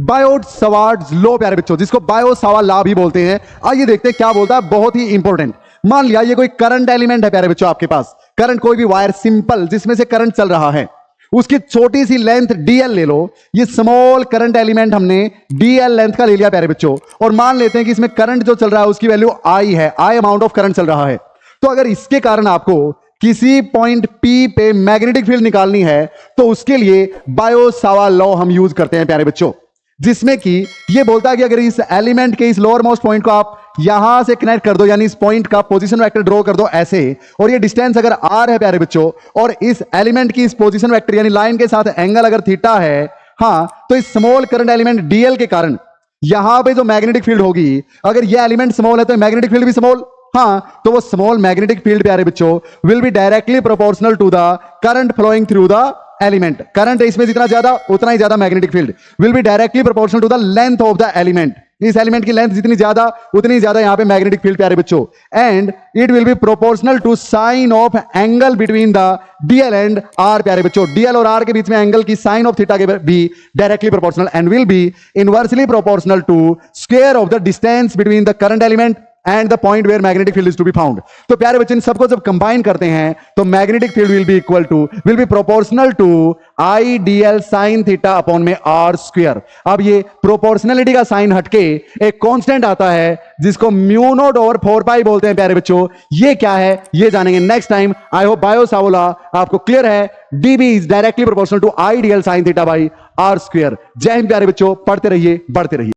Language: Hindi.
बायोट सवार्ट्स लॉ प्यारे बच्चों, जिसको बायो सावा लॉ भी बोलते हैं। आइए देखते हैं क्या बोलता है, बहुत ही इंपॉर्टेंट। मान लिया ये कोई करंट एलिमेंट है प्यारे बच्चों, आपके पास करंट कोई भी वायर सिंपल जिसमें से करंट चल रहा है, उसकी छोटी सी लेंथ dl ले लो। ये स्मॉल करंट एलिमेंट हमने dl लेंथ का ले लिया प्यारे बच्चों, और मान लेते हैं कि इसमें करंट जो चल रहा है उसकी वैल्यू I है, I अमाउंट ऑफ करंट चल रहा है। तो अगर इसके कारण आपको किसी पॉइंट P पे मैग्नेटिक फील्ड निकालनी है तो उसके लिए बायो सावा लॉ हम यूज करते हैं प्यारे बच्चों, जिसमें कि ये बोलता है कि अगर इस एलिमेंट के इस लोअर मोस्ट पॉइंट को आप यहां से कनेक्ट कर दो, यानी इस पॉइंट का पोजीशन वेक्टर ड्रॉ कर दो ऐसे, और ये डिस्टेंस अगर r है प्यारे बच्चों, और इस एलिमेंट की इस पोजीशन वेक्टर यानी लाइन के साथ एंगल अगर थीटा है, हाँ, तो इस स्मॉल करंट एलिमेंट dl के कारण यहां पे जो मैग्नेटिक फील्ड होगी, अगर ये एलिमेंट स्मॉल है तो मैग्नेटिक फील्ड भी स्मॉल, हाँ, तो वो स्मॉल मैग्नेटिक फील्ड प्यारे बच्चों will be directly proportional to the current flowing through the element. Current इसमें जितना ज्यादा उतना ही ज्यादा magnetic field will be directly proportional to the length of the element. इस एलिमेंट की लेंथ जितनी ज्यादा उतनी ज्यादा यहां पे मैग्नेटिक फील्ड प्यारे बच्चों, and it will be proportional to sine of angle between the DL and R प्यारे बच्चों। डीएल और आर के बीच में एंगल की साइन ऑफ थीटा के भी directly proportional and will be inversely proportional to square of the distance between the current element and the point where magnetic field is to be found. तो प्यारे बच्चे इन सबको जब कंबाइन करते हैं तो magnetic field will be proportional to I DL sine theta upon में आर स्क्वायर। अब ये प्रोपोर्शनलिटी का साइन हटके एक कांस्टेंट आता है जिसको म्यू नॉट ओवर 4 पाई बोलते हैं प्यारे बच्चों। ये क्या है ये जानेंगे next time. I hope Biot सावा लॉ आपको क्लियर है। DB is directly proportional to I DL sine theta by R square. जय हिंद प्यारे बच्चों, पढ़ते रहिए, बढ़ते रहिए।